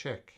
Check.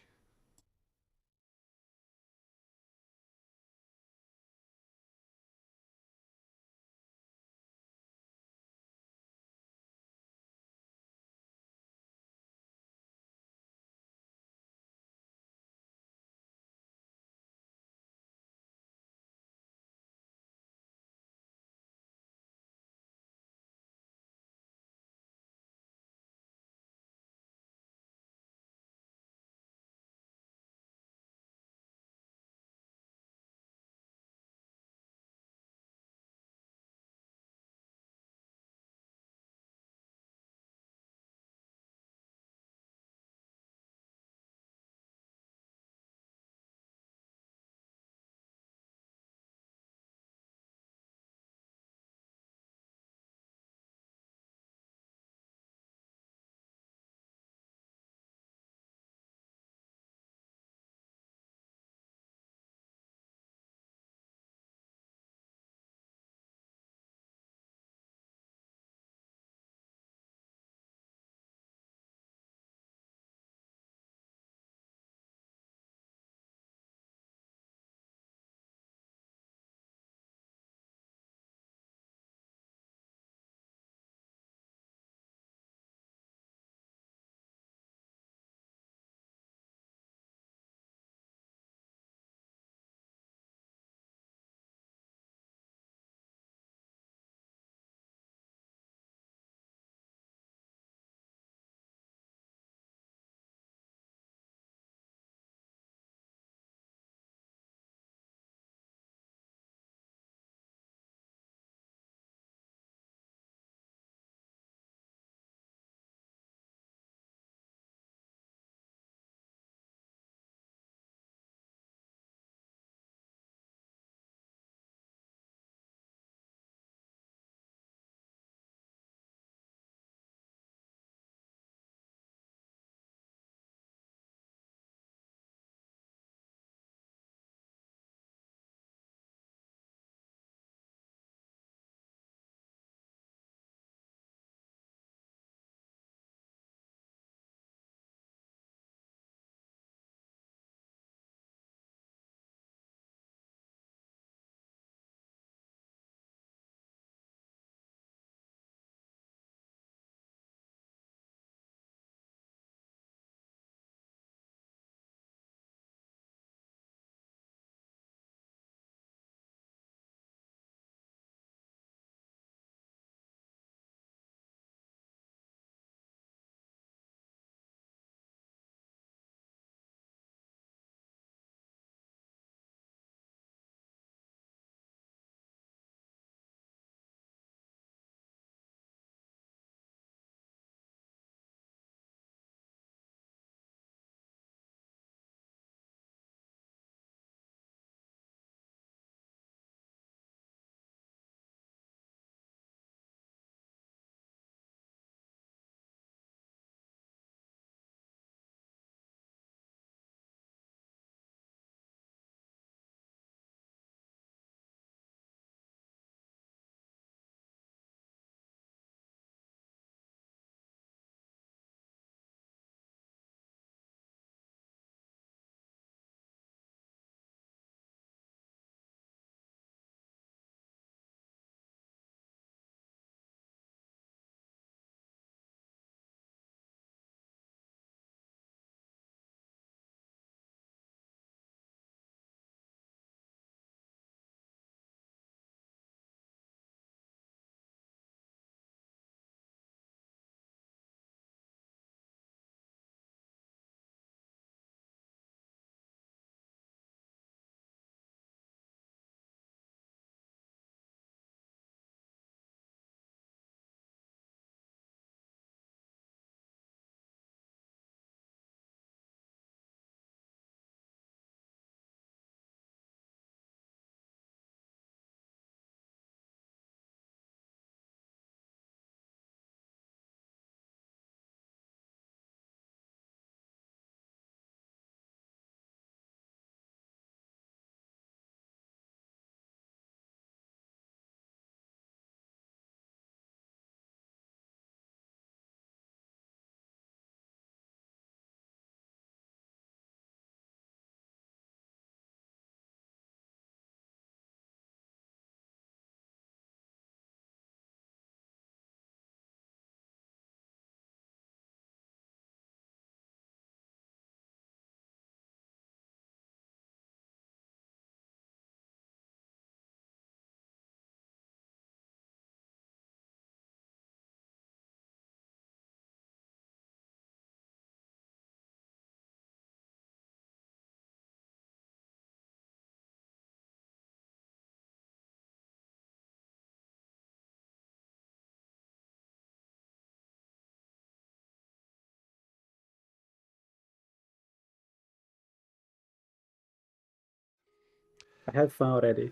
I have fun already.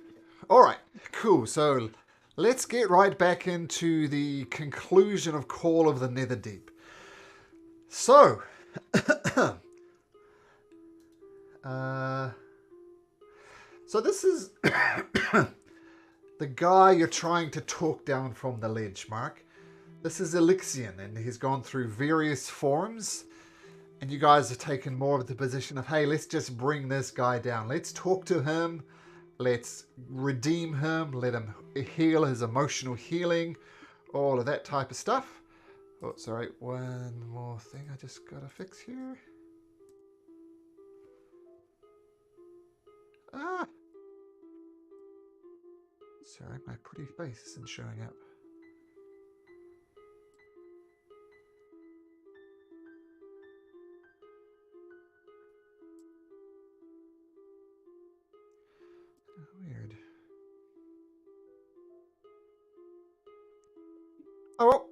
All right, cool. So let's get right back into the conclusion of Call of the Netherdeep. So, uh, so this is the guy you're trying to talk down from the ledge, Mark. This is Alyxian, and he's gone through various forms. And you guys have taken more of the position of, hey, let's just bring this guy down. Let's talk to him. Let's redeem him. Let him heal his emotional healing. All of that type of stuff. Oh, sorry. One more thing I just got to fix here. Ah. Sorry, my pretty face isn't showing up. Weird. Oh, well,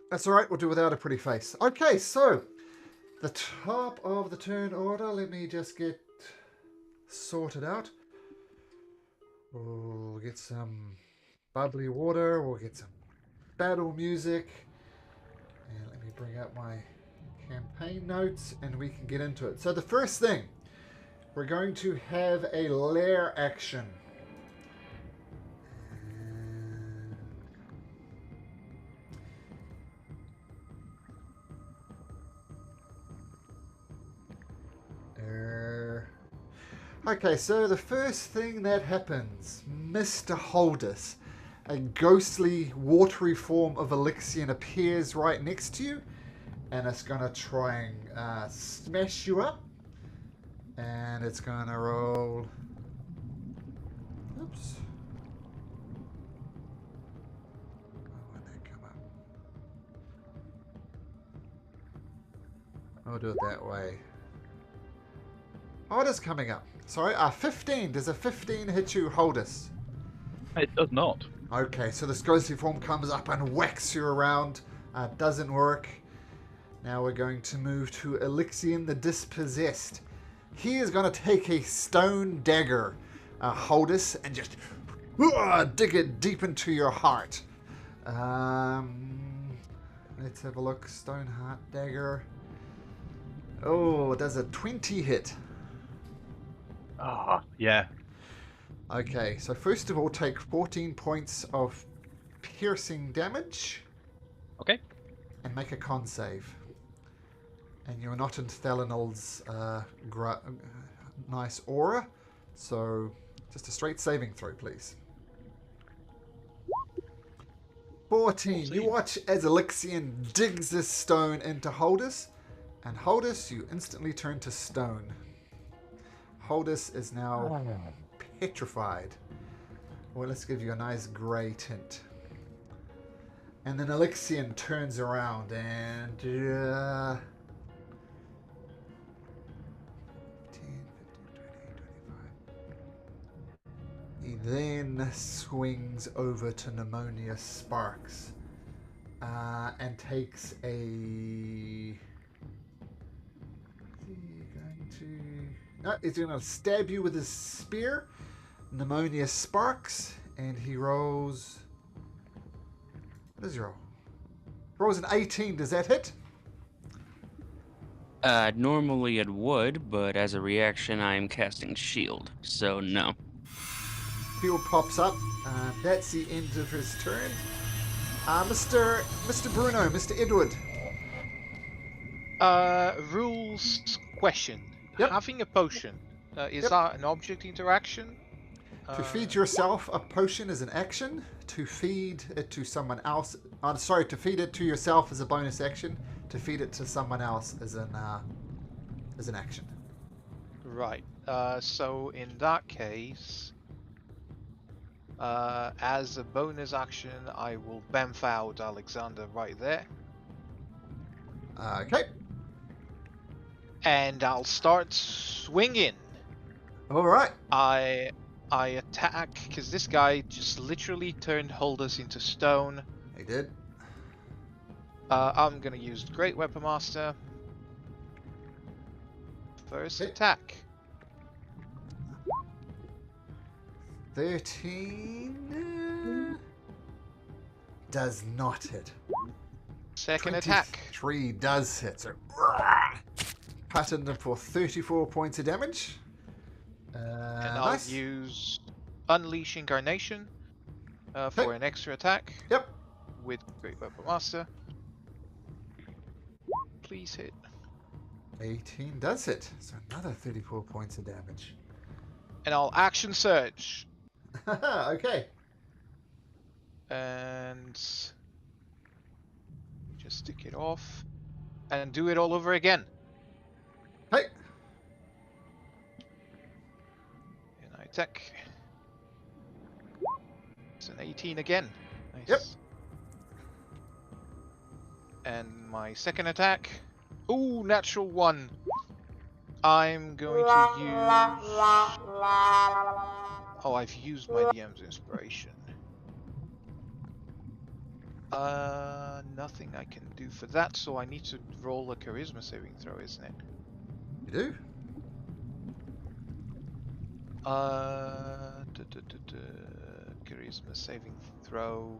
that's all right. We'll do without a pretty face. Okay, so the top of the turn order. Let me just get sorted out. We'll get some bubbly water. We'll get some battle music. And let me bring up my campaign notes and we can get into it. So the first thing, we're going to have a lair action. Okay, so the first thing that happens, Mr. Holdus, a ghostly, watery form of Alyxian appears right next to you, and it's gonna try and smash you up, and it's gonna roll. Oops. Oh, where'd that come up? I'll do it that way. Oh, it is coming up. Sorry, 15. Does a 15 hit you, Holdus? It does not. Okay, so this ghostly form comes up and whacks you around. Doesn't work. Now we're going to move to Alyxian the Dispossessed. He is going to take a stone dagger, Holdus, and just dig it deep into your heart. Let's have a look. Stone heart dagger. Oh, does a 20 hit? Ah, yeah. Okay, so first of all, take 14 points of piercing damage. Okay. And make a con save. And you're not in Thalinol's nice aura, so just a straight saving throw, please. 14. You watch as Alyxian digs this stone into Holdus, and Holdus, you instantly turn to stone. Holdus is now petrified. Well, let's give you a nice grey tint. And then Alyxian turns around and 10, 15, 20, 25. He then swings over to Pneumonia Sparks and takes a. No, he's going to stab you with his spear. Pneumonia Sparks, and he rolls. What does he roll? Rolls an 18. Does that hit? Normally it would, but as a reaction, I am casting shield, so no. Shield pops up. That's the end of his turn. Mr. Bruno, Mr. Edward. Rules question. Yep. Having a potion, is that an object interaction? To feed yourself a potion is an action. To feed it to someone else, to feed it to yourself is a bonus action. To feed it to someone else is an action. Right. So in that case, as a bonus action, I will bamf out Alexander right there. Okay. And I'll start swinging. All right. I attack because this guy just literally turned Holdus into stone. He did. I'm gonna use Great Weapon Master. First attack. 13 does not hit. Second attack. 23 does hit. So, cut into for 34 points of damage. And Nice. I'll use Unleash Incarnation for Okay. an extra attack Yep. with Great Weapon Master. Please hit. 18 does hit. So another 34 points of damage. And I'll Action Surge. Okay. And just stick it off. And do it all over again. Hey. And I attack. It's an 18 again. Nice. Yep. And my second attack. Ooh, natural 1. I'm going to use... Oh, I've used my DM's inspiration. Nothing I can do for that, so I need to roll a charisma saving throw, isn't it? You do? Charisma saving throw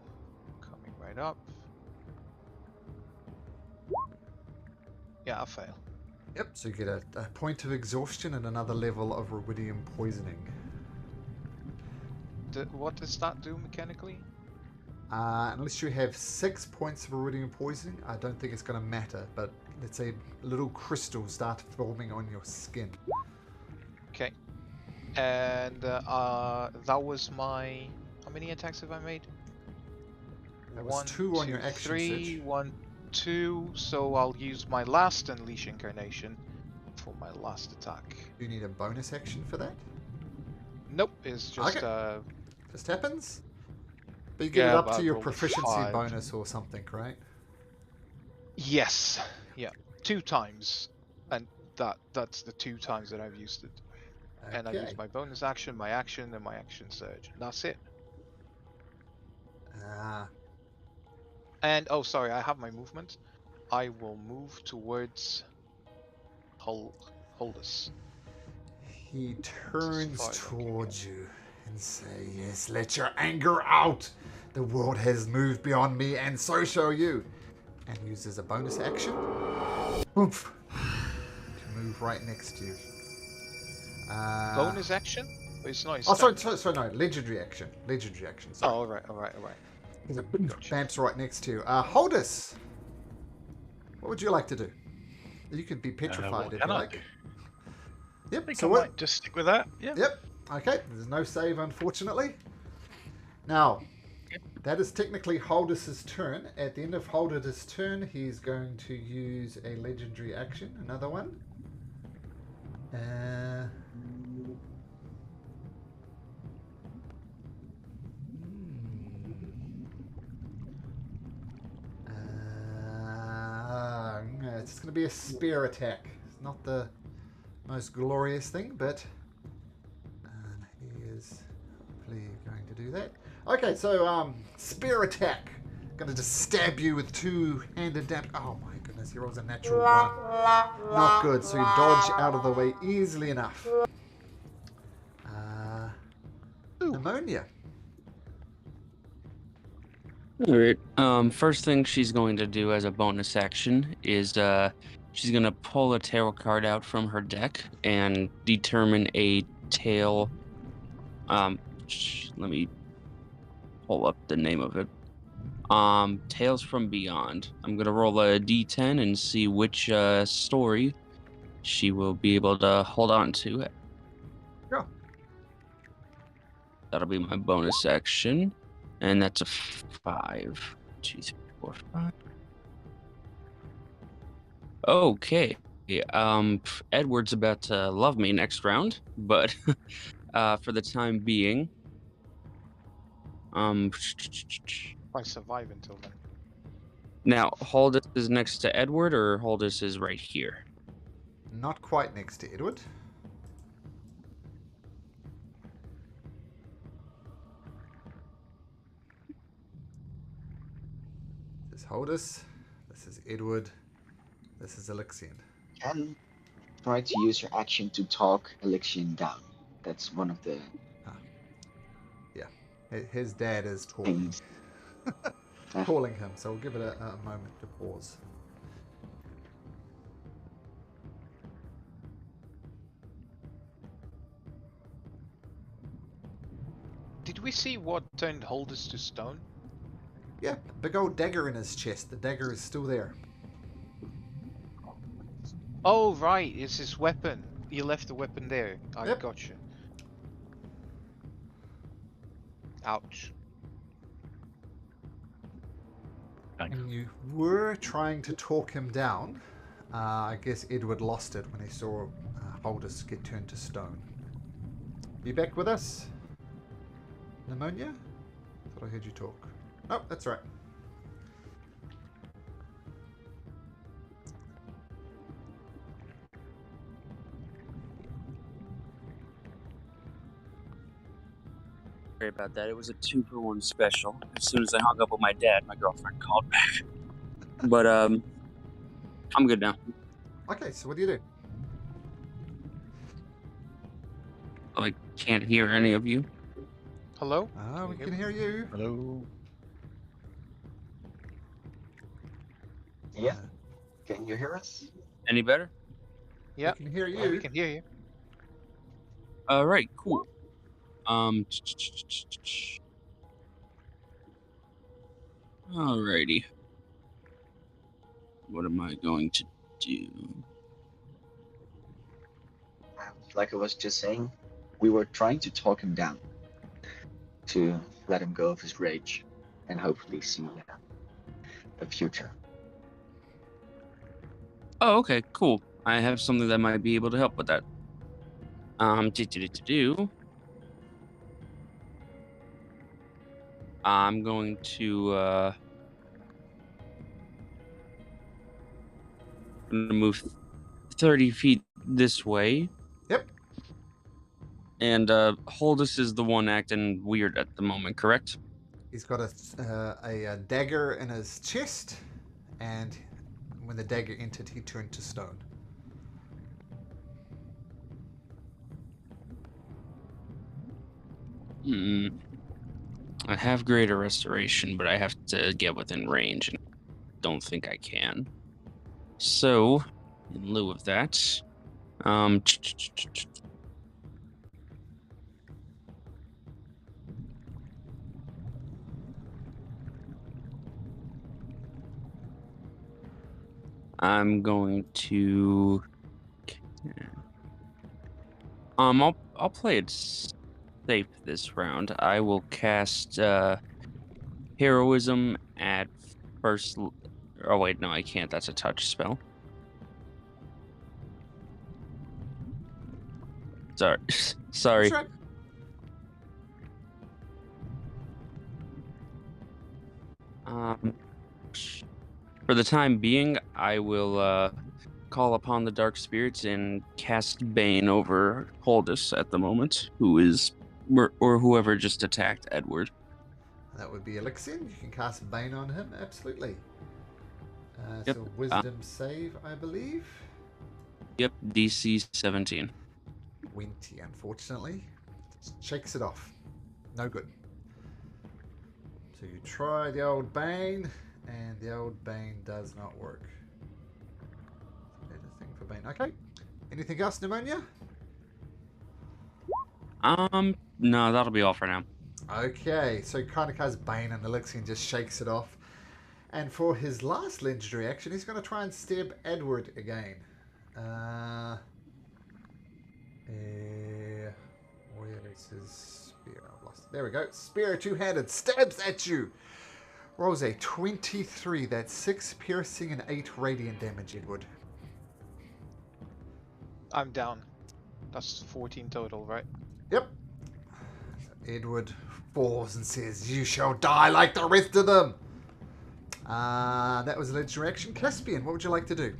coming right up. Yeah, I fail. Yep. So you get a point of exhaustion and another level of rubidium poisoning. What does that do mechanically? Unless you have 6 points of rubidium poisoning, I don't think it's going to matter. But let's say little crystals start forming on your skin. Okay. And that was my... How many attacks have I made? That was 2 on your action 3, search. 1, 2. So I'll use my last Unleash Incarnation for my last attack. Do you need a bonus action for that? Nope, it's just Okay. Just happens? But you get it Yeah, up but to I your rolled proficiency 5. bonus or something, right? Yes. Yeah. 2 times. And that's the 2 times that I've used it. And I Okay. use my bonus action, my action, and my action surge. And that's it. Ah, And oh sorry, I have my movement. I will move towards Holdus. he turns far as I can towards you and say, "Yes, let your anger out. The world has moved beyond me, and so shall you." And uses a bonus action. Oomph. To move right next to you. Bonus action? Or it's not his Oh, sorry, standard? sorry, no, legendary action. Legendary action. Oh, Sorry. alright. There's a Gotcha. Bamps right next to you. Holdus, what would you like to do? You can be petrified What if can you I like. do? Yep. I think So I what? might just stick with that. Yeah. Yep. Okay. There's no save, unfortunately. Now, that is technically Holdus' turn. At the end of Holdus' turn, he's going to use a legendary action, another one. It's going to be a spear attack. It's not the most glorious thing, but he is hopefully going to do that. Okay, so spear attack. Going to just stab you with 2-handed damage. Oh my goodness, he rolls a natural 1. Not good, so you dodge out of the way easily enough. Pneumonia. Alright, first thing she's going to do as a bonus action is, she's gonna pull a tarot card out from her deck and determine a tale, let me pull up the name of it. Tales from Beyond. I'm gonna roll a d10 and see which, story she will be able to hold on to. Yeah. That'll be my bonus action. And that's a 5. 2, 3, 4, 5. Okay. Edward's about to love me next round, but for the time being, If I survive until then. now Holdus is next to Edward, or Holdus is right here? Not quite next to Edward. This is Holdus. This is Edward. This is Alyxian. Can try to use your action to talk Alyxian down. That's one of the His dad is talking, Things. Ah, calling him, so we'll give it a moment to pause. Did we see what turned Holders to stone? Yeah, big old dagger in his chest. The dagger is still there. Oh, right, it's his weapon. He left the weapon there. I Yep. gotcha. Ouch. Thanks. And you were trying to talk him down. I guess Edward lost it when he saw Holdus get turned to stone. You back with us? Pneumonia? Thought I heard you talk. Oh, that's right. Sorry about that. It was a 2-for-1 special. As soon as I hung up with my dad, my girlfriend called back. But I'm good now. Okay, so what do you do? I can't hear any of you. Hello? Ah, we you can hear hear you. Hello. yeah. Can you hear us? Any better? Yeah. We can hear Yeah, we you. can hear you. All right, cool. Alrighty. What am I going to do? Like I was just saying, we were trying to talk him down to let him go of his rage and hopefully see a future. Oh, okay, cool. I have something that might be able to help with that. I'm going to move 30 feet this way. Yep. And Holdus is the one acting weird at the moment, correct? He's got a dagger in his chest, and when the dagger entered, he turned to stone. I have greater restoration, but I have to get within range, and don't think I can. So, in lieu of that, I'm going to I'll play it safe this round. I will cast heroism at first. Oh wait, no, I can't. That's a touch spell. Sorry, sorry. That's right. For the time being, I will call upon the dark spirits and cast Bane over Holdus at the moment, who is or whoever just attacked Edward. That would be Alyxian. You can cast Bane on him, absolutely. Yep. So wisdom save, I believe. Yep, DC 17. 20, unfortunately. Shakes it off. No good. So you try the old Bane, and the old Bane does not work. There's a thing for Bane. Okay. Anything else, Pneumonia? No, that'll be all for now. Okay, so Karnaka's Bane and Alyxian just shakes it off. And for his last legendary action, he's going to try and stab Edward again. Where is his spear? I've lost it. There we go. Spear two-handed. Stabs at you. Rolls a 23. That's 6 piercing and 8 radiant damage, Edward. I'm down. That's 14 total, right? Yep. Edward falls and says, "You shall die like the rest of them." That was a legendary action. Caspian, what would you like to do?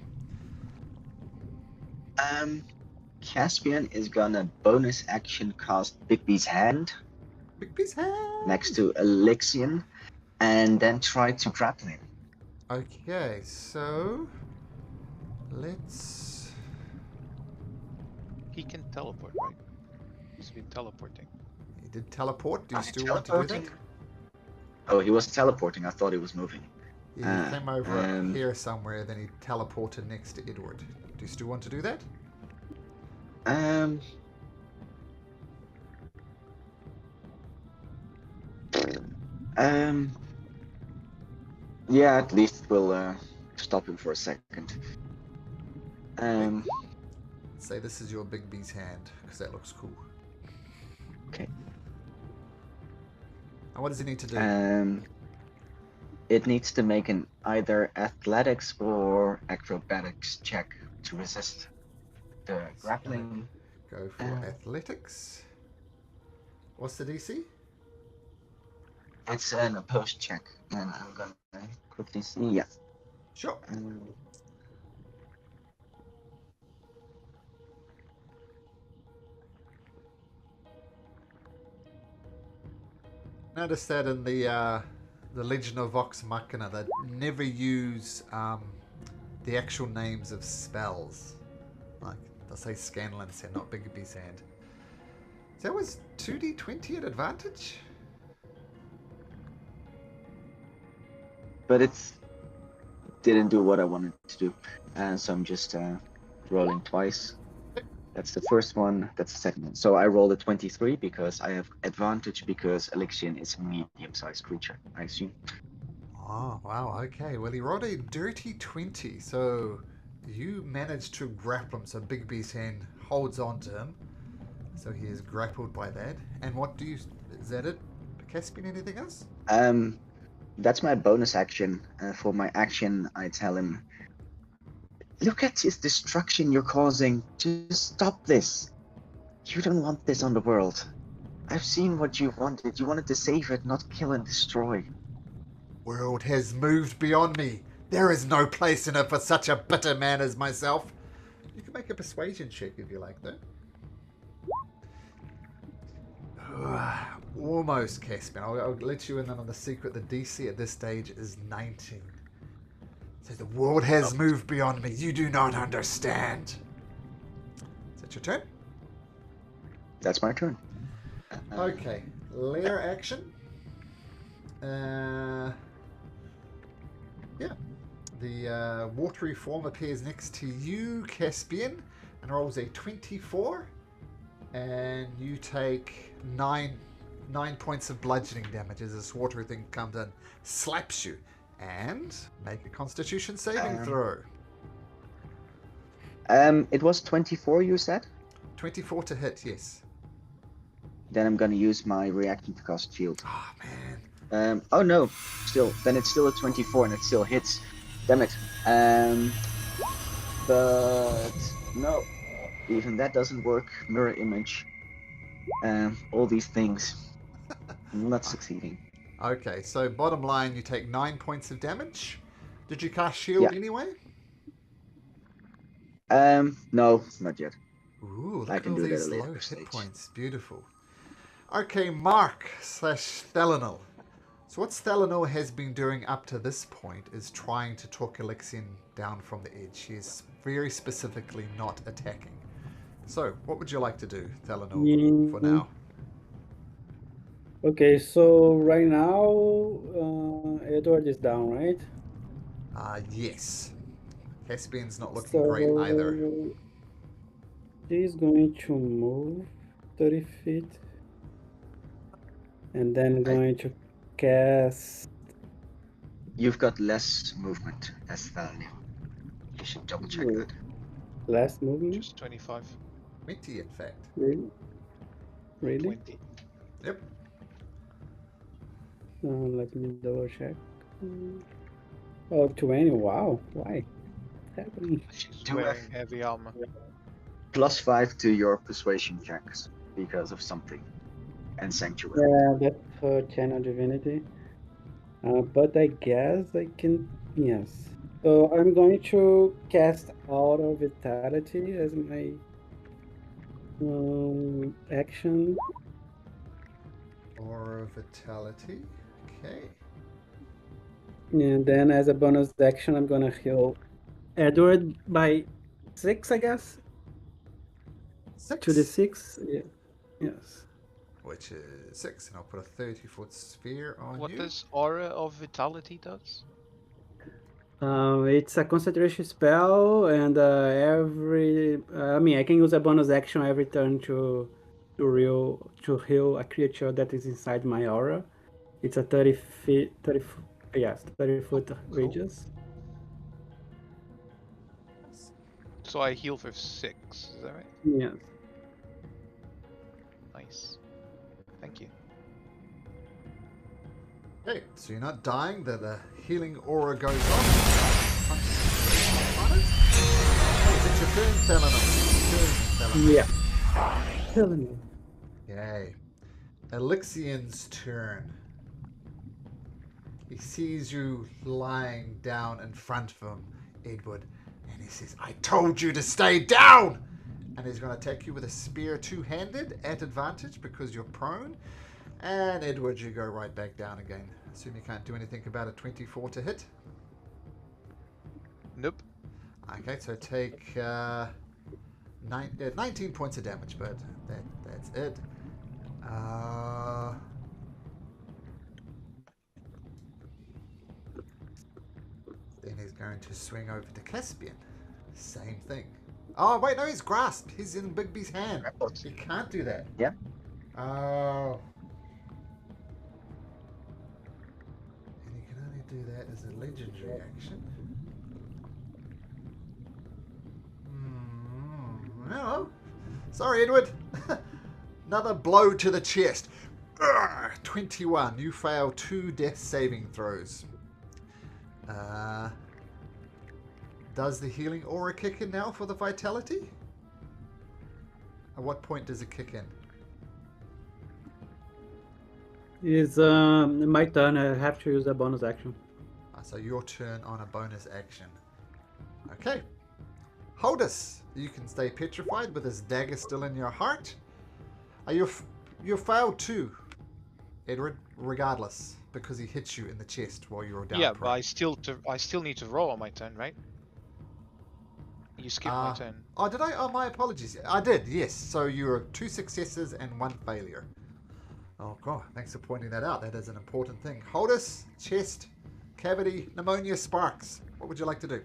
Caspian is gonna bonus action cast Bigby's Hand Big piece hand. next to Alyxian and then try to grapple him. Okay, so let's. He can teleport, right? He's been teleporting. He did teleport. Do you Ah, still want to do that? teleporting? Oh, he was teleporting. I thought he was moving. Yeah, he came over um, here somewhere, then he teleported next to Edward. Do you still want to do that? Um. Um. Yeah, at least we'll stop him for a second. Um. Say this is your Big B's hand, because that looks cool. Okay. And what does he need to do? It needs to make an either athletics or acrobatics check to resist the grappling. Go for athletics. What's the DC? It's an opposed check, and I'm gonna quickly see. Yeah. Sure. Notice that in the Legend of Vox Machina, they never use the actual names of spells. Like, they'll say Scanlan's hand, not Big B's hand. So that was 2d20 at advantage? But it didn't do what I wanted to do, and so I'm just rolling twice. That's the first one. That's the second one. So I rolled a 23 because I have advantage because Alyxian is a medium-sized creature, I assume. Oh, wow, okay. Well, he rolled a dirty 20, so you managed to grapple him, so Big B's hand holds on to him. So he is grappled by that. And what do you... Is that it? Caspian, anything else? That's my bonus action. For my action, I tell him, look at his destruction you're causing. Just stop this. You don't want this on the world. I've seen what you wanted. You wanted to save it, not kill and destroy. World has moved beyond me. There is no place in it for such a bitter man as myself. You can make a persuasion check if you like, though. Almost, Caspian. I'll let you in on the secret. The DC at this stage is 19. So the world has moved beyond me. You do not understand. Is that your turn? That's my turn. Okay. Lair action. Yeah. The watery form appears next to you, Caspian, and rolls a 24. And you take 9 points of bludgeoning damage as this watery thing comes in, slaps you, and make a Constitution saving throw. It was 24, you said? 24 to hit, yes. Then I'm gonna use my reaction to cast shield. Oh, man. Oh no, then it's still a 24 and it still hits. Damn it. But no, even that doesn't work. Mirror image. All these things. I'm not succeeding. Okay, so bottom line, you take 9 points of damage. Did you cast shield anyway? No, not yet. Ooh, I look at can all do that these at a low later hit stage. points. Beautiful. Okay, Mark/Thelanil. So what Thelanil has been doing up to this point is trying to talk Alyxian down from the edge. He is very specifically not attacking. So, what would you like to do, Thelanil, for now? Okay, so right now, Edward is down, right? Yes. Caspian's not looking great either. He's going to move 30 feet. And then going to cast... You've got less movement as Thalny. You should double check that. Last movement? Just 25. 20, in fact. Really? 20. Yep. Let me double check. Oh, 20, wow. Why? What's happening? Do Wearing heavy armor. +5 to your persuasion checks because of something. And sanctuary. Yeah, that's her channel divinity. But I guess I can, yes. So I'm going to cast Auto Vitality as my action. Aura Vitality. Okay. And then as a bonus action, I'm gonna heal Edward by 6, I guess. 6? 2d6. Yeah. Yes. which is 6, and I'll put a 30-foot sphere on What you. does Aura of Vitality does? It's a concentration spell, and I can use a bonus action every turn to heal a creature that is inside my aura. It's a 30 foot radius. So I heal for 6, is that right? Yes. Nice. Thank you. Okay, so you're not dying, the healing aura goes off. Oh, is it your turn, Thelenon? Yeah. Telling you. Yay. Alyxian's turn. He sees you lying down in front of him, Edward, and he says, I told you to stay down! And he's going to attack you with a spear two-handed at advantage because you're prone. And Edward, you go right back down again. Assume you can't do anything about a 24 to hit. Nope. Okay, so take 19 points of damage, but that's it. Then he's going to swing over to Caspian. Same thing. Oh, wait, no, he's grasped. He's in Bigby's hand. You can't do that. Yeah. Oh. And you can only do that as a legendary action. No. Sorry, Edward. Another blow to the chest. 21. You fail 2 death saving throws. Does the healing aura kick in now for the vitality? At what point does it kick in? It's my turn. I have to use a bonus action. So your turn on a bonus action. Okay. Holdus, you can stay petrified with this dagger still in your heart. You failed too, Edward, regardless, because he hit you in the chest while you were down. Yeah, prone. but I still need to roll on my turn, right? You skipped my turn. Oh, did I? Oh, my apologies. I did, yes. So you're 2 successes and 1 failure. Oh, God. Thanks for pointing that out. That is an important thing. Holdus, chest, cavity, pneumonia, sparks. What would you like to do?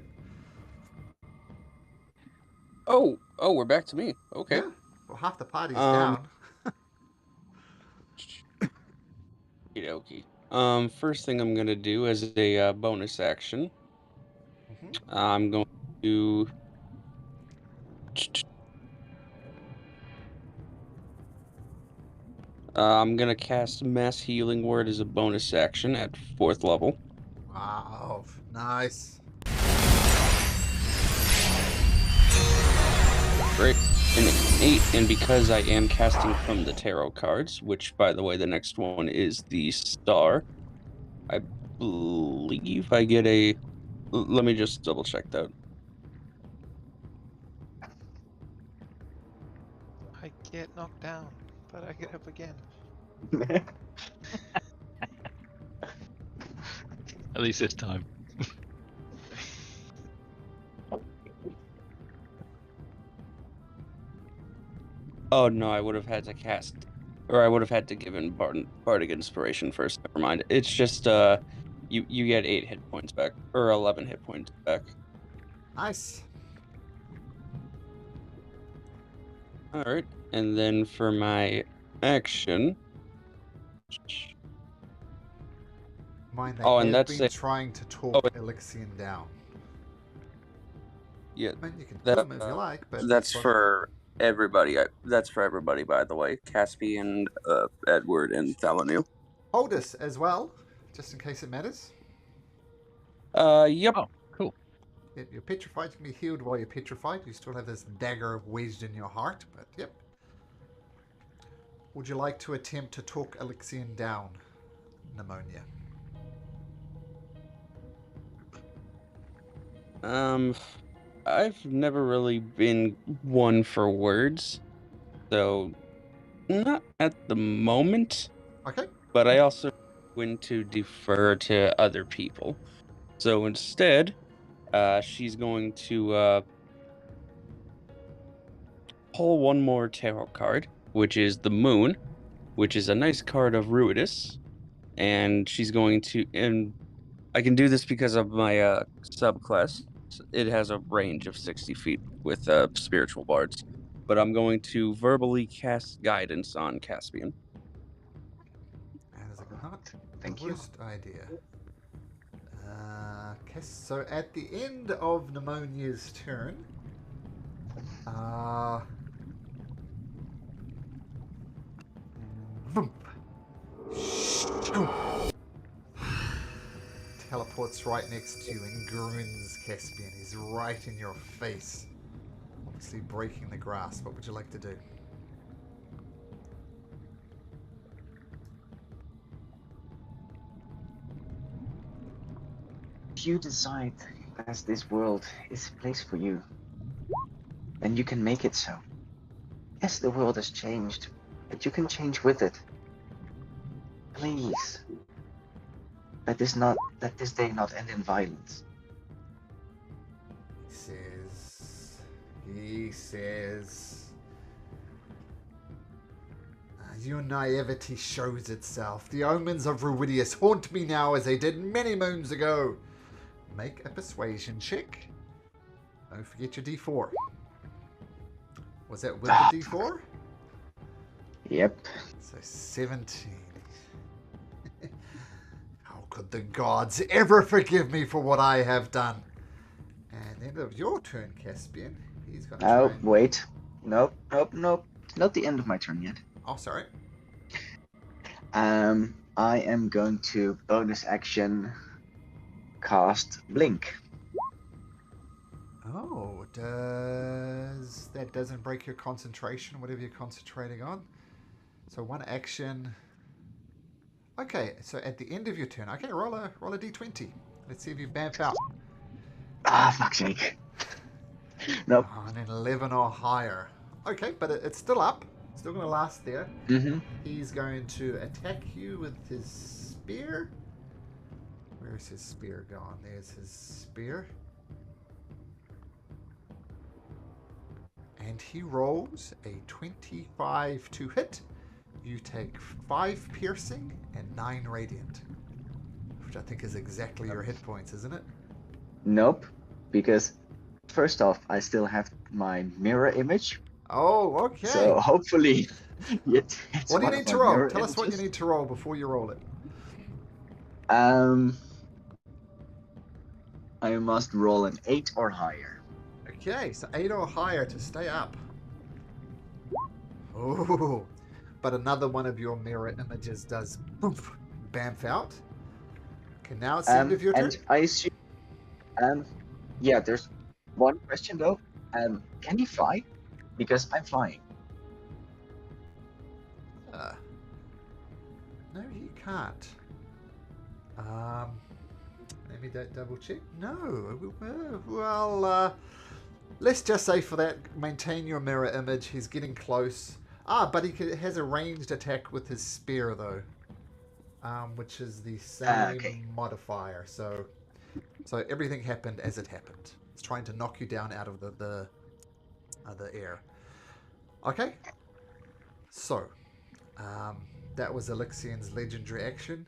Oh, we're back to me. Okay. Yeah. Well, half the party's down. Okey-dokey. First thing I'm going to do as a bonus action, I'm going to... I'm going to cast Mass Healing Word as a bonus action at 4th level. Wow. Nice. Great. An 8, and because I am casting from the tarot cards, which, by the way, the next one is the Star, I believe I get a... Let me just double check that. I get knocked down, but I get up again. At least this time. Oh, no, I would have had to cast... Or I would have had to give in Bardic Inspiration first. Never mind. It's just, you get 8 hit points back. Or 11 hit points back. Nice. Alright. And then for my action... Mind they and have that's been it. trying to talk Alyxian down. Yeah, I mean, you can that- kill him if you like, but that's for everybody. That's for everybody, by the way. Caspian, Edward, and Thalanu. Holdus as well, just in case it matters. Yep. Oh, cool. You're petrified. You can be healed while you're petrified. You still have this dagger wedged in your heart, but yep. Would you like to attempt to talk Alyxian down, Pneumonia? I've never really been one for words, so not at the moment. Okay. But I also want to defer to other people. So instead, she's going to pull one more tarot card, which is the Moon. which is a nice card of Ruidus. And she's going to, and I can do this because of my subclass. It has a range of 60 feet with spiritual bards. But I'm going to verbally cast guidance on Caspian. That is not Thank the you. worst idea. Okay, so at the end of Pneumonia's turn, teleports right next to you and grins, Caspian. He's right in your face. Obviously breaking the grass. What would you like to do? If you decide that this world is a place for you, then you can make it so. Yes, the world has changed, but you can change with it. Please. Let this day not end in violence. He says, your naivety shows itself. The omens of Ruidius haunt me now as they did many moons ago. Make a persuasion check. Don't forget your D4. Was that with the D4? Yep. So 17. How could the gods ever forgive me for what I have done? And end of your turn, Caspian. He's gonna try and... Wait. Nope. It's not the end of my turn yet. Oh, sorry. I am going to bonus action cast Blink. Oh, that doesn't break your concentration, whatever you're concentrating on. So one action. Okay, so at the end of your turn, okay, roll a d20. Let's see if you bamf out. Ah, fuck's sake. Nope. Oh, an 11 or higher. Okay, but it's still up. Still going to last there. Mm-hmm. He's going to attack you with his spear. Where's his spear gone? There's his spear. And he rolls a 25 to hit. You take 5 piercing and 9 radiant. Which I think is exactly your hit points, isn't it? Nope. Because, first off, I still have my mirror image. Oh, okay. So hopefully... What do you need to roll? Tell us what you need to roll before you roll it. I must roll an 8 or higher. Okay, so 8 or higher to stay up. Oh, but another one of your mirror images does poof, bamf out. Okay, now it's the end of your turn. And I assume, yeah, there's one question though. Can he fly? Because I'm flying. No, he can't. Let me double check. No. Well, let's just say for that, maintain your mirror image. He's getting close. But he has a ranged attack with his spear, though. Which is the same modifier. So everything happened as it happened. It's trying to knock you down out of the air. Okay. So, that was Alyxian's legendary action.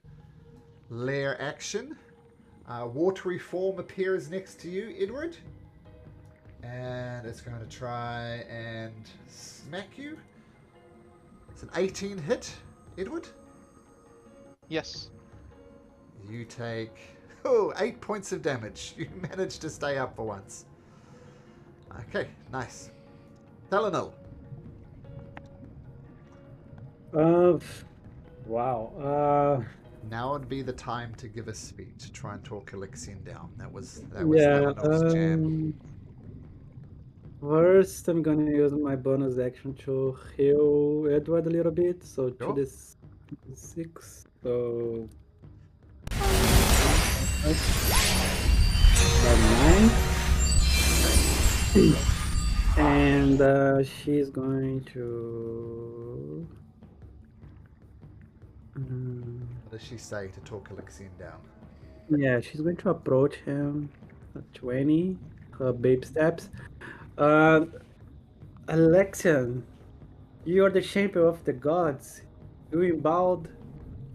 Lair action. Watery form appears next to you, Edward. And it's going to try and smack you. It's an 18 hit, Edward. Yes. You take 8 points of damage. You managed to stay up for once. Okay, nice. Telenil. Wow. Now would be the time to give a speech. Try and talk Alyxian down. That was Telenil's jam. First, I'm gonna use my bonus action to heal Edward a little bit. So Sure. 2d6. So 9. And she's going to. What does she say to talk Alyxian down? Yeah, she's going to approach him at 20, babe steps. Alexian, you're the champion of the gods. You embowed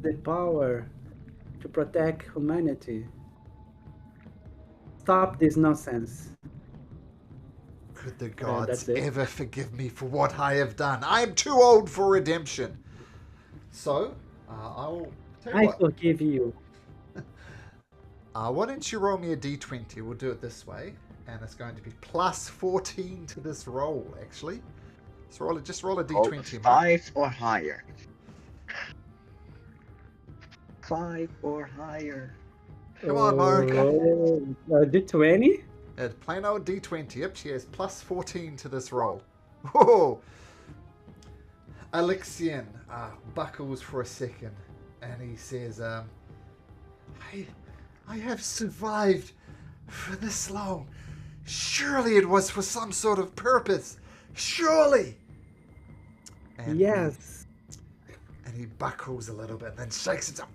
the power to protect humanity. Stop this nonsense. Could the gods That's it. ever forgive me for what I have done? I am too old for redemption. So, I'll tell you I what. forgive you. Why don't you roll me a d20? We'll do it this way. And it's going to be plus 14 to this roll, actually. So just roll a Oh, d20, Mark. 5 or higher. 5 or higher. Come on, Mark. D20? Plain old d20. Yep, she has plus 14 to this roll. Whoa! Alyxian buckles for a second. And he says, I have survived for this long. Surely it was for some sort of purpose. Surely! And Yes. he buckles a little bit and then shakes himself.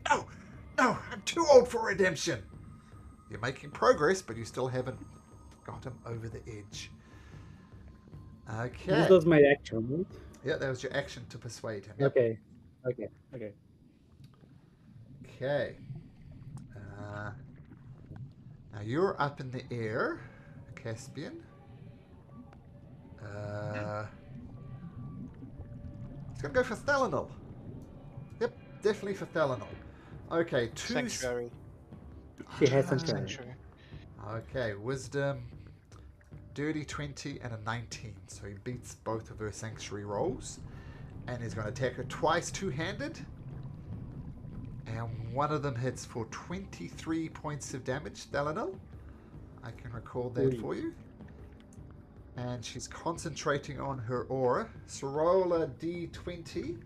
No, I'm too old for redemption. You're making progress, but you still haven't got him over the edge. Okay. This was my action, right? Yeah, that was your action to persuade him. Yep. Okay. Okay. Now you're up in the air, Caspian. He's going to go for Thalanol. Yep, definitely for Thalanol. Okay, Sanctuary. She has sanctuary. Sanctuary. Okay, wisdom, dirty 20 and a 19. So he beats both of her sanctuary rolls. And he's going to attack her twice two-handed. And one of them hits for 23 points of damage, Thalanol. I can record that for you. And she's concentrating on her aura. So roll a d20.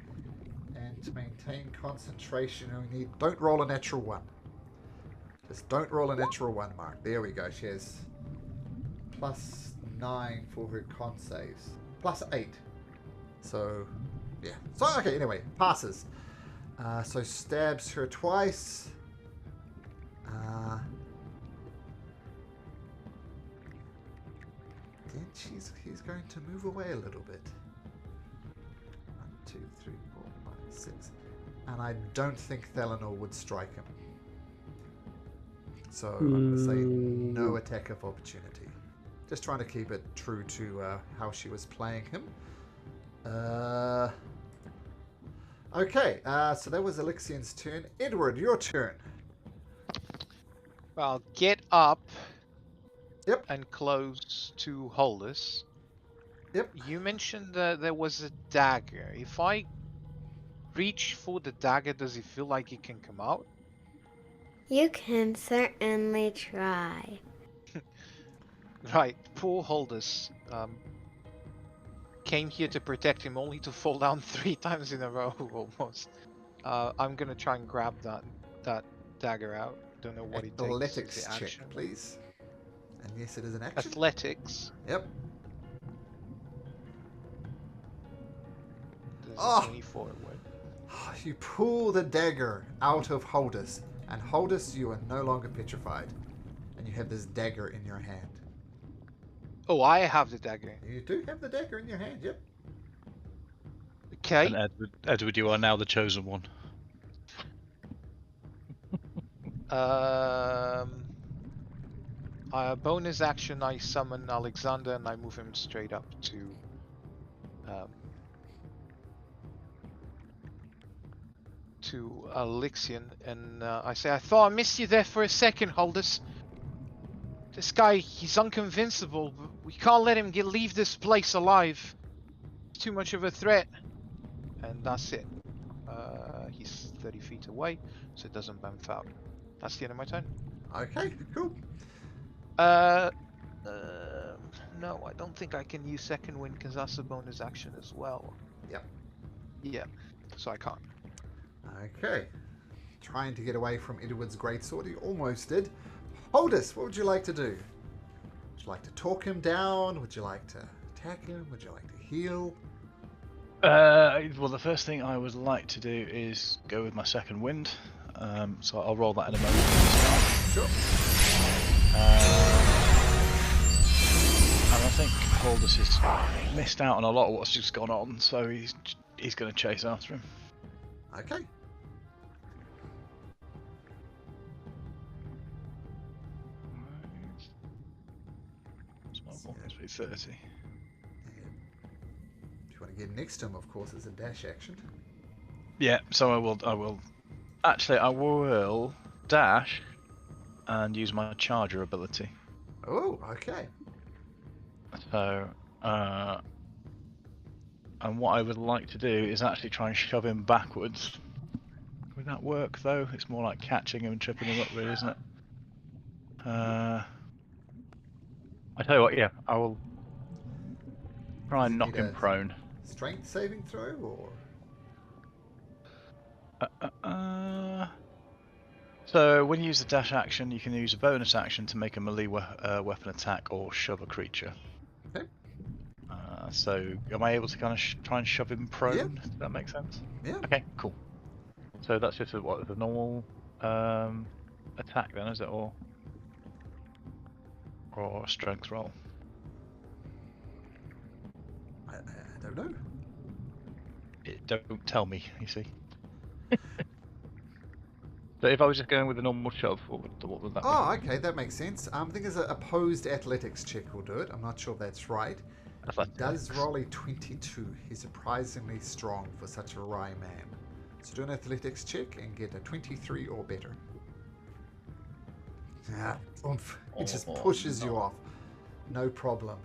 And to maintain concentration, we need... Don't roll a natural 1. Just don't roll a natural 1, Mark. There we go. She has plus 9 for her con saves. Plus 8. So, yeah. So, okay, anyway. Passes. So stabs her twice. Then he's going to move away a little bit. 1, 2, 3, 4, 5, 6. And I don't think Thalanol would strike him. So I'm going to say no attack of opportunity. Just trying to keep it true to how she was playing him. Okay, so that was Alyxian's turn. Edward, your turn. Well, get up. Yep. And close to Hollis. Yep. You mentioned that there was a dagger. If I reach for the dagger, does it feel like it can come out? You can certainly try. Right, poor Hollis came here to protect him only to fall down 3 times in a row almost. I'm gonna try and grab that dagger out. Don't know what it takes. Athletics The check, action. please. And yes, it is an action. Athletics. Yep. There's Oh. a 24 away. You pull the dagger out of Holdus, and Holdus, you are no longer petrified, and you have this dagger in your hand. Oh, I have the dagger. You do have the dagger in your hand, yep. Okay. And Edward, you are now the chosen one. Bonus action, I summon Alexander and I move him straight up to Alyxian, and I say, I thought I missed you there for a second, Holdus. This guy, he's unconvincible. We can't let him leave this place alive. It's too much of a threat. And that's it. He's 30 feet away, so it doesn't bump out. That's the end of my turn. Okay, cool. No, I don't think I can use second wind because that's a bonus action as well. Yep. Yeah, so I can't. Okay. Trying to get away from Edward's greatsword. He almost did. Holdus, what would you like to do? Would you like to talk him down? Would you like to attack him? Would you like to heal? Well, the first thing I would like to do is go with my second wind. So I'll roll that in a moment. Sure. And I think Holdus has missed out on a lot of what's just gone on, so he's going to chase after him. Okay. Small ball must be 30. If you want to get next to him, of course, it's a dash action. Yeah, so I will. Actually, I will dash and use my charger ability. Oh, okay. So, and what I would like to do is actually try and shove him backwards. Would that work though? It's more like catching him and tripping him up, really, isn't it? I tell you what, yeah, I will try Does and he knock need him a prone. strength saving throw, or? So when you use the dash action, you can use a bonus action to make a melee weapon attack or shove a creature. Okay. So am I able to kind of try and shove him prone? Yeah. Does that make sense? Yeah. Okay, cool. So that's just what the normal attack then, is it, or a strength roll? I don't know. Don't tell me. You see. So if I was just going with a normal shove, what would that be? Oh, okay, that makes sense. I think it's an opposed athletics check will do it. I'm not sure if that's right. He does roll a 22. He's surprisingly strong for such a wry man. So do an athletics check and get a 23 or better. Ah, oomph. It just pushes you off. No problem.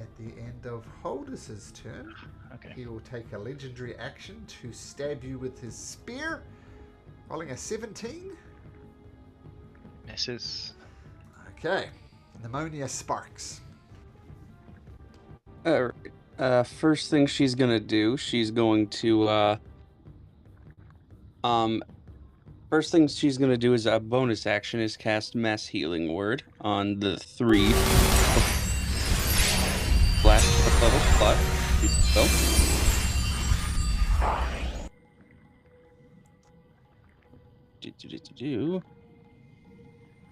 At the end of Holdus's turn, Okay. he will take a legendary action to stab you with his spear, rolling a 17. Misses. Okay. Pneumonia sparks. First thing she's gonna do, she's going to first thing she's gonna do is a bonus action is cast Mass Healing Word on the 3 last level slot.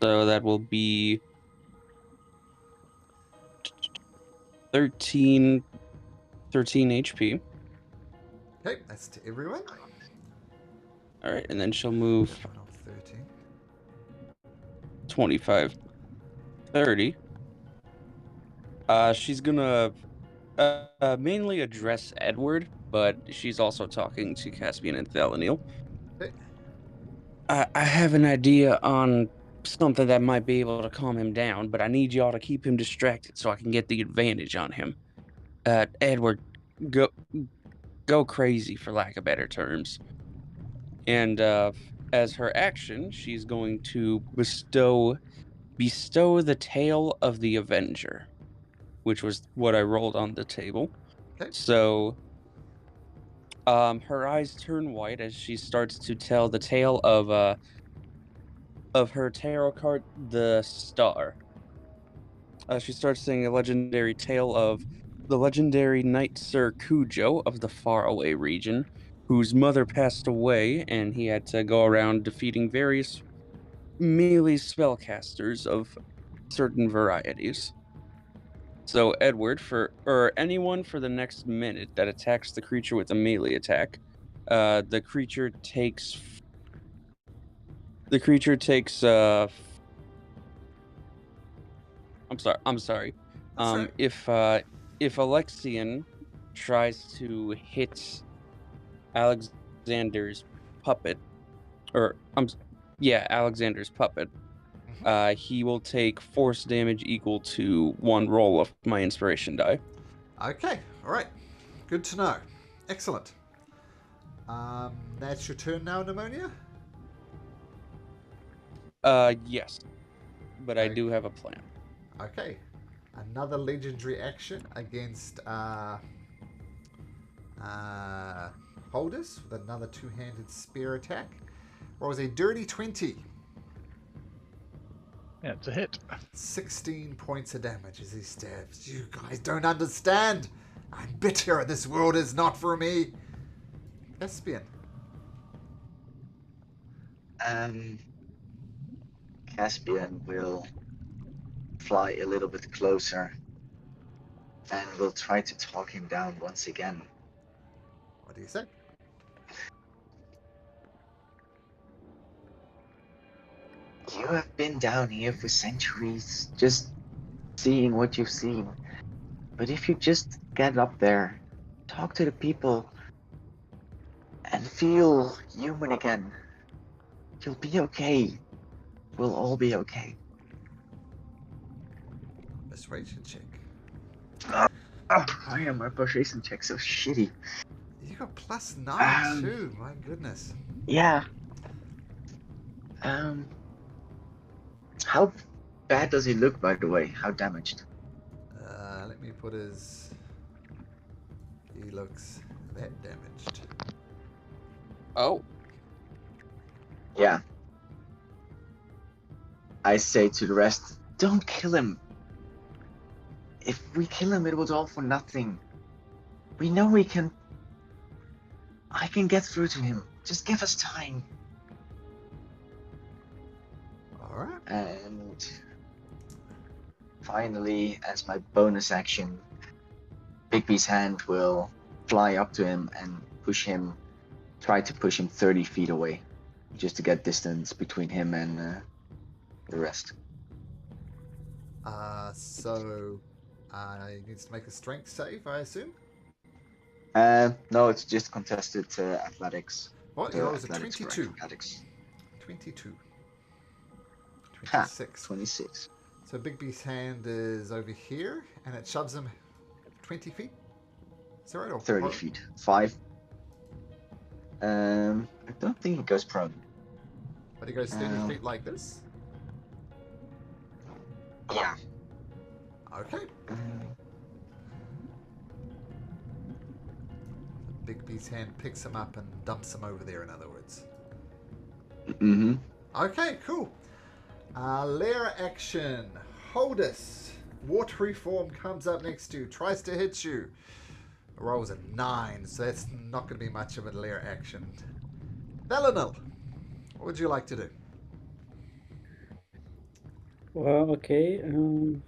So that will be 13 HP. Okay, that's to everyone. All right, and then she'll move 13. 25, 30. She's gonna mainly address Edward, but she's also talking to Caspian and Thalaniel. Okay. I have an idea on something that might be able to calm him down, but I need y'all to keep him distracted so I can get the advantage on him. Edward, go crazy, for lack of better terms. And as her action, she's going to bestow the Tale of the Avenger, which was what I rolled on the table. Okay. So her eyes turn white as she starts to tell the tale of her tarot card, the Star. She starts saying a legendary tale of the legendary knight Sir Cujo of the faraway region, whose mother passed away, and he had to go around defeating various melee spellcasters of certain varieties. So Edward, anyone for the next minute that attacks the creature with a melee attack, the creature takes. I'm sorry. If Alyxian tries to hit Alexander's puppet, Alexander's puppet, he will take force damage equal to 1 roll of my inspiration die. Okay, all right. Good to know. Excellent. That's your turn now, Pneumonia? Yes. But I do have a plan. Okay. Another legendary action against Holdus with another two-handed spear attack. Rolls a dirty 20. Yeah, it's a hit. 16 points of damage as he stabs. You guys don't understand. I'm bitter. This world is not for me. Caspian. Caspian will fly a little bit closer and will try to talk him down once again. What do you say? You have been down here for centuries, just seeing what you've seen. But if you just get up there, talk to the people, and feel human again, you'll be okay. We'll all be okay. Persuasion check. Why are my persuasion checks so shitty? You got +9 Um, too. My goodness. Yeah. How bad does he look, by the way? How damaged? Let me put his. He looks that damaged. Oh, Yeah. I say to the rest, don't kill him. If we kill him, it was all for nothing. We know we can. I can get through to him. Just give us time. All right. And finally, as my bonus action, Bigby's hand will fly up to him and try to push him 30 feet away, just to get distance between him and the rest. So he needs to make a strength save, I assume. No, it's just contested athletics. What? He rolls a Athletics for 22. acrobatics. 22. Ha, 26. 26. So Bigby's hand is over here, and it shoves him 20 feet. Is that right? Or 30 feet. 5. I don't think he goes prone. But he goes 30 feet like this. Yeah. Okay. Bigby's hand picks him up and dumps him over there, in other words. Mm-hmm. Okay, cool. Lair action. Holdus. Watery form comes up next to you, tries to hit you. Rolls a 9, so that's not going to be much of a lair action. Valinil, what would you like to do? Well, okay. I'm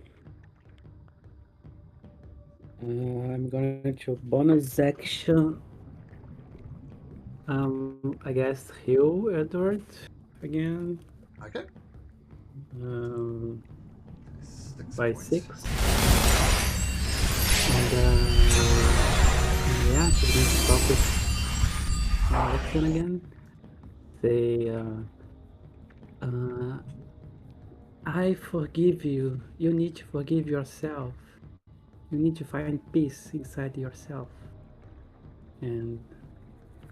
going to bonus action. I guess heal Edward again. Okay. 6 By points. 6. And yeah, we're going to stop with action again. Say, I forgive you. You need to forgive yourself. You need to find peace inside yourself. And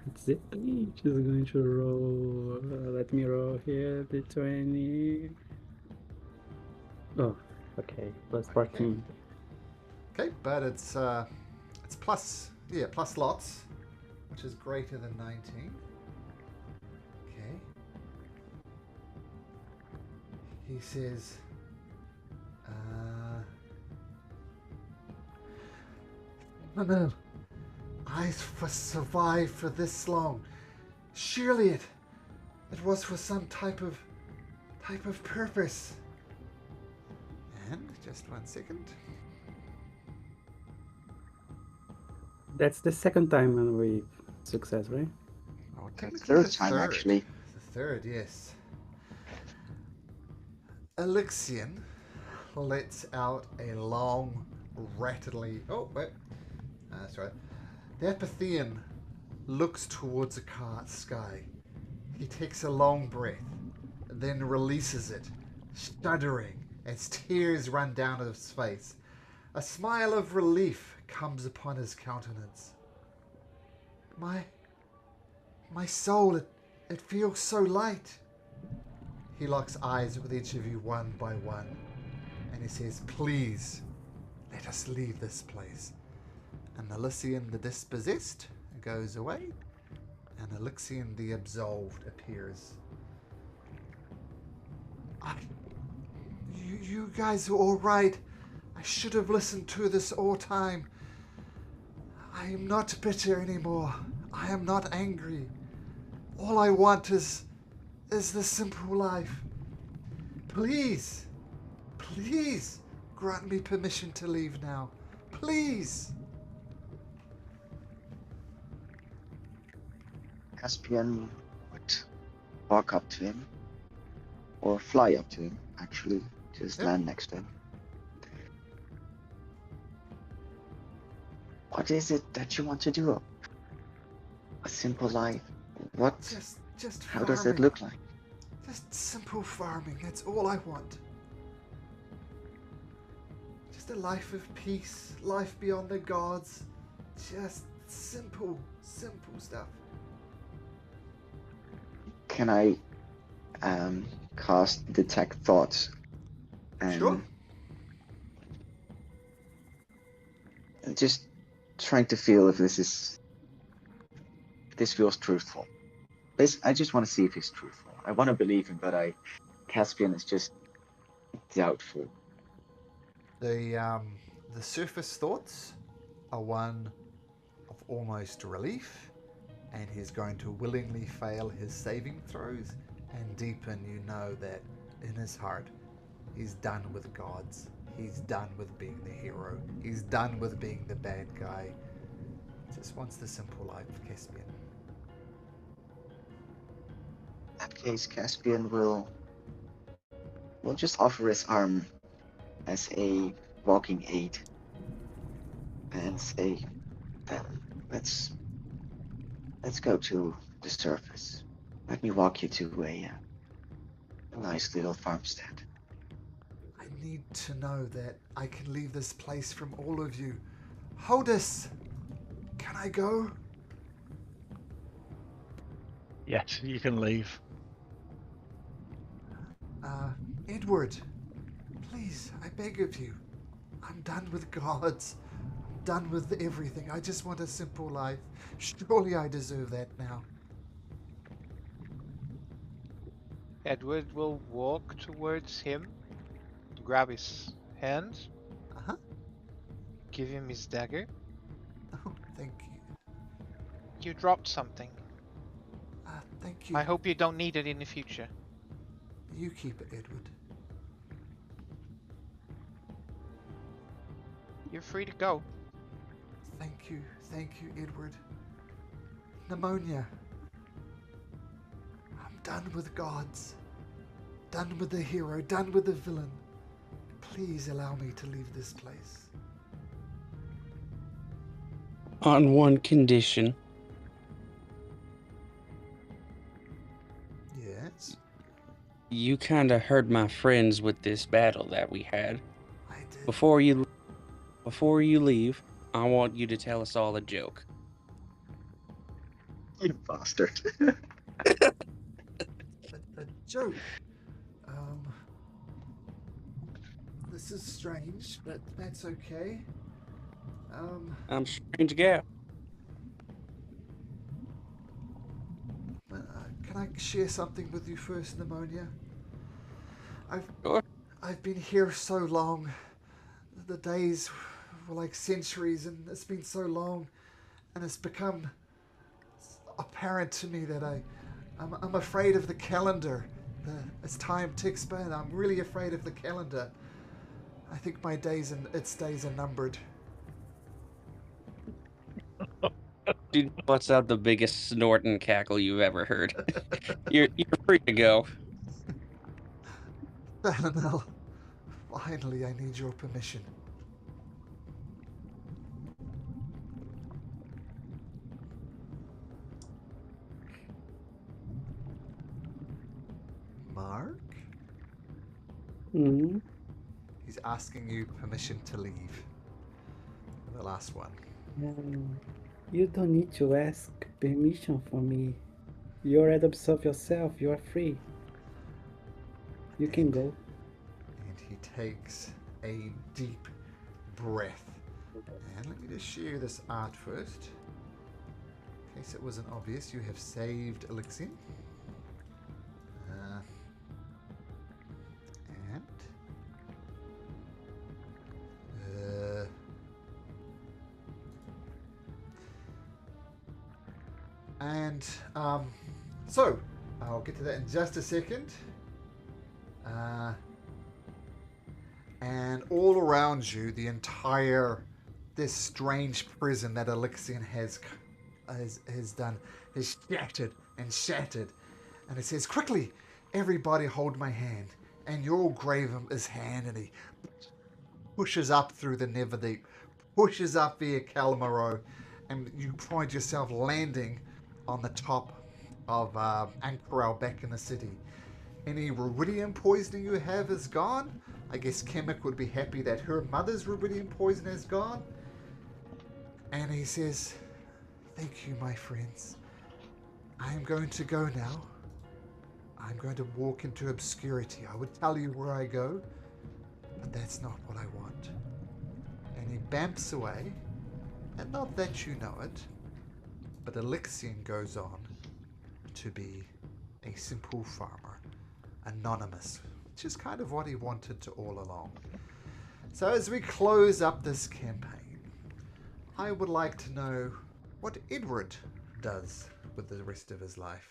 that's it. Just going to roll. Let me roll here. The 20. Oh, okay. Plus 14. Okay, but it's plus lots, which is greater than 19. Okay. He says, no, I survived for this long. Surely it was for some type of purpose. And just 1 second. That's the second time we success, right? Oh, The technically third the time, third. actually. The third, yes. Alyxian lets out a long, rattly. Oh, wait. That's right. The Apathian looks towards the sky. He takes a long breath, then releases it, shuddering as tears run down his face. A smile of relief comes upon his countenance. My soul, it feels so light. He locks eyes with each of you one by one, and he says, please, let us leave this place. And Alyxian the Dispossessed goes away, and Alyxian the Absolved appears. You guys are all right. I should have listened to this all time. I am not bitter anymore. I am not angry. All I want is the simple life. Please grant me permission to leave now. Please. Caspian would walk up to him, or fly up to him, actually, just Yep. land next to him. What is it that you want to do? A simple life. What? Just How farming. does it look like? Just simple farming. That's all I want. Just a life of peace, life beyond the gods. Just simple stuff. Can I cast detect thoughts? And Sure. just trying to feel if this feels truthful. I just want to see if he's truthful. I want to believe him, but Caspian is just doubtful. The surface thoughts are one of almost relief, and he's going to willingly fail his saving throws, and deepen, you know that in his heart he's done with gods. He's done with being the hero. He's done with being the bad guy. Just wants the simple life, Caspian. In that case, Caspian will just offer his arm as a walking aid and say, then let's go to the surface. Let me walk you to a nice little farmstead. I need to know that I can leave this place from all of you. Hodis, can I go? Yes, you can leave. Edward, please, I beg of you. I'm done with gods. I'm done with everything. I just want a simple life. Surely I deserve that now. Edward will walk towards him, grab his hand, Uh-huh. give him his dagger. Oh, thank you. You dropped something. Thank you. I hope you don't need it in the future. You keep it, Edward. You're free to go. Thank you, Edward. Pneumonia. I'm done with gods. Done with the hero, done with the villain. Please allow me to leave this place. On one condition. Yes, You kind of hurt my friends with this battle that we had. I did. Before you leave, I want you to tell us all a joke. You bastard. A joke. This is strange, but that's okay. I'm a strange gal. Can I share something with you first, Pneumonia? Sure. I've been here so long. The days were like centuries, and it's been so long, and it's become apparent to me that I'm afraid of the calendar. As time ticks by, and I'm really afraid of the calendar. I think my days and its days are numbered. Dude lets out the biggest snort and cackle you've ever heard. You're free to go. Balinel, finally I need your permission. Mark? Hmm? He's asking you permission to leave. The last one. You don't need to ask permission from me. You already observe yourself. You are free. You can go. And he takes a deep breath. And let me just share this art first. In case it wasn't obvious, you have saved Alyxian. So, I'll get to that in just a second. And all around you, this strange prison that Alyxian has has done is shattered and shattered. And it says, quickly, everybody hold my hand. And you'll grave him his hand. And he pushes up through the Netherdeep, pushes up via Calamaro, and you find yourself landing on the top of Ankoral back in the city. Any rubidium poisoning you have is gone. I guess Kemek would be happy that her mother's rubidium poison is gone. And he says, thank you, my friends. I am going to go now. I'm going to walk into obscurity. I would tell you where I go, but that's not what I want. And he bamps away, and not that you know it, but Alyxian goes on to be a simple farmer, anonymous, which is kind of what he wanted to all along. So as we close up this campaign, I would like to know what Edward does with the rest of his life.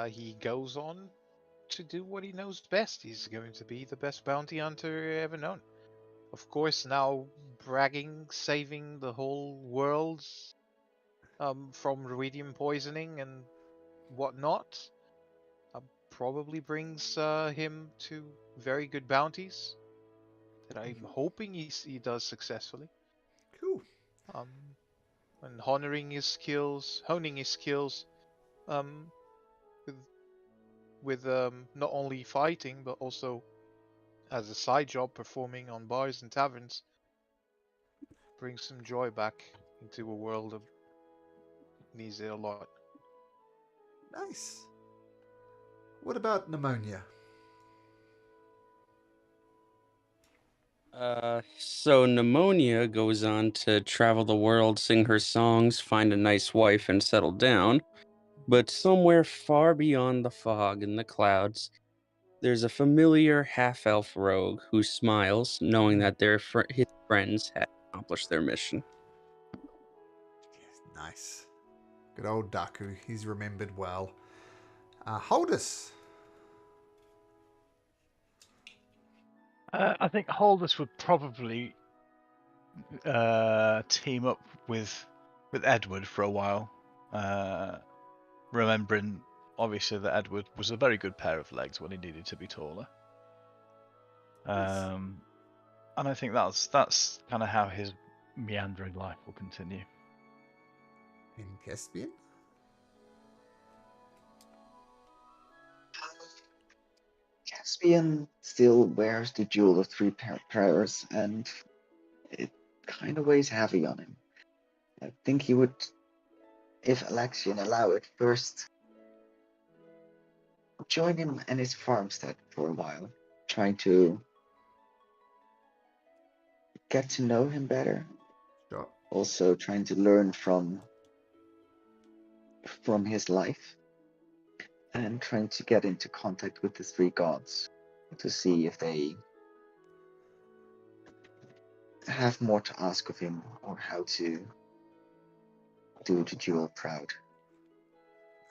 He goes on to do what he knows best. He's going to be the best bounty hunter ever known. Of course, now bragging, saving the whole world from rubidium poisoning and whatnot, probably brings him to very good bounties that I'm hoping he does successfully. Cool. And honing his skills, with not only fighting but also as a side job performing on bars and taverns, brings some joy back into a world that needs it a lot. Nice. What about pneumonia? So Pneumonia goes on to travel the world, sing her songs, find a nice wife, and settle down. But somewhere far beyond the fog and the clouds, there's a familiar half-elf rogue who smiles, knowing that his friends have accomplished their mission. Nice. Good old Daku. He's remembered well. Holdus. I think Holdus would probably team up with Edward for a while, remembering obviously that Edward was a very good pair of legs when he needed to be taller. And I think that's kind of how his meandering life will continue. In Caspian? Caspian still wears the Jewel of Three Prayers, and it kind of weighs heavy on him. I think he would, if Alyxian allow it, first join him in his farmstead for a while, trying to get to know him better. Sure. Also trying to learn from his life, and trying to get into contact with the three gods to see if they have more to ask of him or how to do the jewel proud.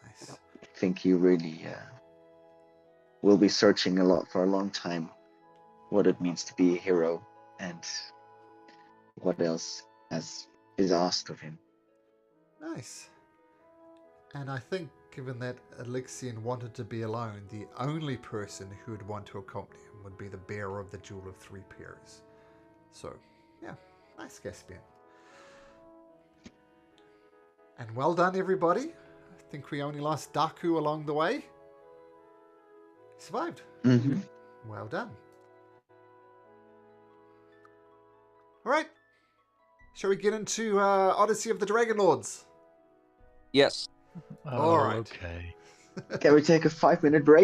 Nice. I think he really will be searching a lot for a long time what it means to be a hero and what else is asked of him. Nice. And I think, given that Alyxian wanted to be alone, the only person who would want to accompany him would be the bearer of the Jewel of Three Pairs. So, yeah, nice Caspian. And well done, everybody. I think we only lost Daku along the way. He survived. Mm-hmm. Well done. All right. Shall we get into Odyssey of the Dragon Lords? Yes. Oh, All right. Okay. Can we take a 5-minute break?